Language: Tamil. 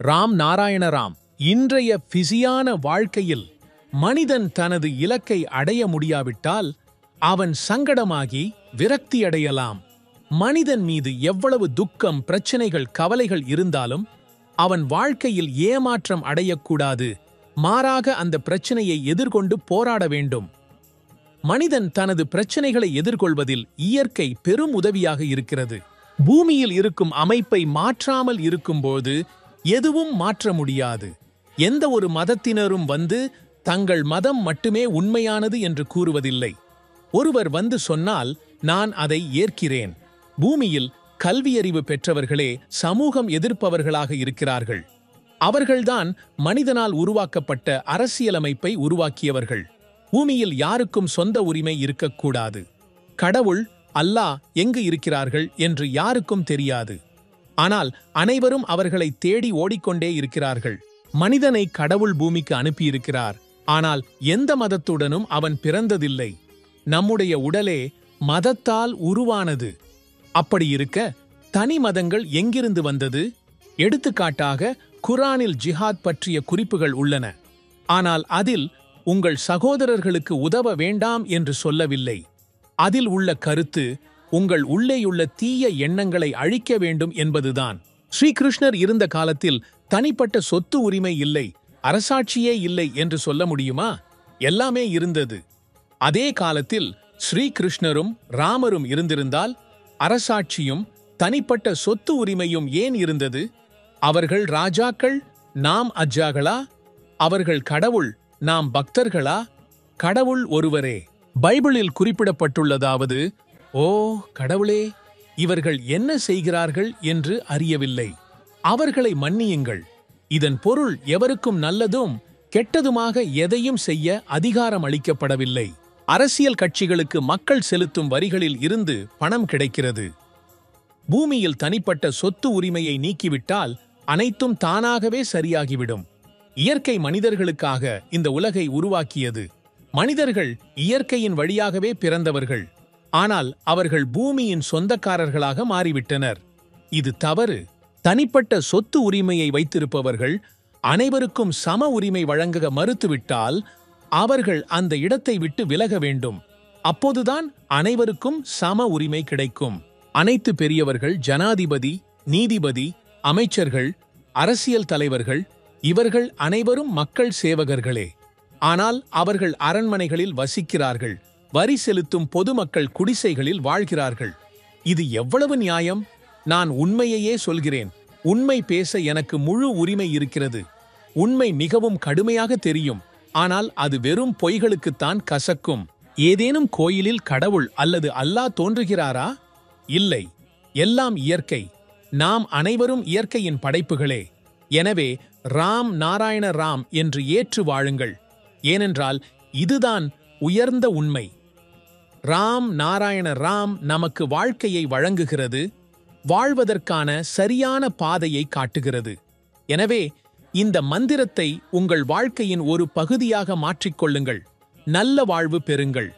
ராம் நாராயண ராம். இன்றைய பிஸியான வாழ்க்கையில் மனிதன் தனது இலக்கை அடைய முடியாவிட்டால் அவன் சங்கடமாகி விரக்தியடையலாம். மனிதன் மீது எவ்வளவு துக்கம், பிரச்சனைகள், கவலைகள் இருந்தாலும் அவன் வாழ்க்கையில் ஏமாற்றம் அடையக்கூடாது. மாறாக அந்த பிரச்சனையை எதிர்கொண்டு போராட வேண்டும். மனிதன் தனது பிரச்சனைகளை எதிர்கொள்வதில் இயற்கை பெரும் உதவியாக இருக்கிறது. பூமியில் இருக்கும் அமைப்பை மாற்றாமல் இருக்கும்போது எதுவும் மாற்ற முடியாது. எந்த ஒரு மதத்தினரும் வந்து தங்கள் மதம் மட்டுமே உண்மையானது என்று கூறுவதில்லை. ஒருவர் வந்து சொன்னால் நான் அதை ஏற்கிறேன். பூமியில் கல்வியறிவு பெற்றவர்களே சமூகம் எதிர்ப்பவர்களாக இருக்கிறார்கள். அவர்கள்தான் மனிதனால் உருவாக்கப்பட்ட அரசியலமைப்பை உருவாக்கியவர்கள். பூமியில் யாருக்கும் சொந்த உரிமை இருக்கக்கூடாது. கடவுள், அல்லாஹ் எங்கு இருக்கிறார்கள் என்று யாருக்கும் தெரியாது. ஆனால் அனைவரும் அவர்களை தேடி ஓடிக்கொண்டே இருக்கிறார்கள். மனிதனை கடவுள் பூமிக்கு அனுப்பியிருக்கிறார். ஆனால் எந்த மதத்துடனும் அவன் பிறந்ததில்லை. நம்முடைய உடலே மதத்தால் உருவானது. அப்படி இருக்க தனி மதங்கள் எங்கிருந்து வந்தது? எடுத்துக்காட்டாக குர்ஆனில் ஜிஹாத் பற்றிய குறிப்புகள் உள்ளன. ஆனால் அதில் உங்கள் சகோதரர்களுக்கு உதவ வேண்டாம் என்று சொல்லவில்லை. அதில் உள்ள கருத்து உங்கள் உள்ளேயுள்ள தீய எண்ணங்களை அழிக்க வேண்டும் என்பதுதான். ஸ்ரீகிருஷ்ணர் இருந்த காலத்தில் தனிப்பட்ட சொத்து உரிமை இல்லை, அரசாட்சியே இல்லை என்று சொல்ல முடியுமா? எல்லாமே இருந்தது. அதே காலத்தில் ஸ்ரீகிருஷ்ணரும் ராமரும் இருந்திருந்தால் அரசாட்சியும் தனிப்பட்ட சொத்து உரிமையும் ஏன் இருந்தது? அவர்கள் ராஜாக்கள், நாம் அஜ்ஜாகளா? அவர்கள் கடவுள், நாம் பக்தர்களா? கடவுள் ஒருவரே. பைபிளில் குறிப்பிடப்பட்டுள்ளதாவது, ஓ கடவுளே, இவர்கள் என்ன செய்கிறார்கள் என்று அறியவில்லை, அவர்களை மன்னியுங்கள். இதன் பொருள் எவருக்கும் நல்லதும் கெட்டதுமாக எதையும் செய்ய அதிகாரம் அளிக்கப்படவில்லை. அரசியல் கட்சிகளுக்கு மக்கள் செலுத்தும் வரிகளில் இருந்து பணம் கிடைக்கிறது. பூமியில் தனிப்பட்ட சொத்து உரிமையை நீக்கிவிட்டால் அனைத்தும் தானாகவே சரியாகிவிடும். இயற்கை மனிதர்களுக்காக இந்த உலகை உருவாக்கியது. மனிதர்கள் இயற்கையின் வழியாகவே பிறந்தவர்கள். ஆனால் அவர்கள் பூமியின் சொந்தக்காரர்களாக மாறிவிட்டனர். இது தவறு. தனிப்பட்ட சொத்து உரிமையை வைத்திருப்பவர்கள் அனைவருக்கும் சம உரிமை வழங்க மறுத்துவிட்டால் அவர்கள் அந்த இடத்தை விட்டு விலக வேண்டும். அப்போதுதான் அனைவருக்கும் சம உரிமை கிடைக்கும். அனைத்து பெரியவர்கள், ஜனாதிபதி, நீதிபதி, அமைச்சர்கள், அரசியல் தலைவர்கள், இவர்கள் அனைவரும் மக்கள் சேவகர்களே. ஆனால் அவர்கள் அரண்மனைகளில் வசிக்கிறார்கள். வரி செலுத்தும் பொதுமக்கள் குடிசைகளில் வாழ்கிறார்கள். இது எவ்வளவு நியாயம்? நான் உண்மையையே சொல்கிறேன். உண்மை பேச எனக்கு முழு உரிமை இருக்கிறது. உண்மை மிகவும் கடுமையாக தெரியும். ஆனால் அது வெறும் பொய்களுக்குத்தான் கசக்கும். ஏதேனும் கோயிலில் கடவுள் அல்லது அல்லாஹ் தோன்றுகிறாரா? இல்லை. எல்லாம் இயற்கை. நாம் அனைவரும் இயற்கையின் படைப்புகளே. எனவே ராம் நாராயண ராம் என்று ஏற்று வாழுங்கள். ஏனென்றால் இதுதான் உயர்ந்த உண்மை. ராம் நாராயண ராம் நமக்கு வாழ்க்கையை வழங்குகிறது, வாழ்வதற்கான சரியான பாதையை காட்டுகிறது. எனவே இந்த மந்திரத்தை உங்கள் வாழ்க்கையின் ஒரு பகுதியாக மாற்றிக்கொள்ளுங்கள். நல்ல வாழ்வு பெறுங்கள்.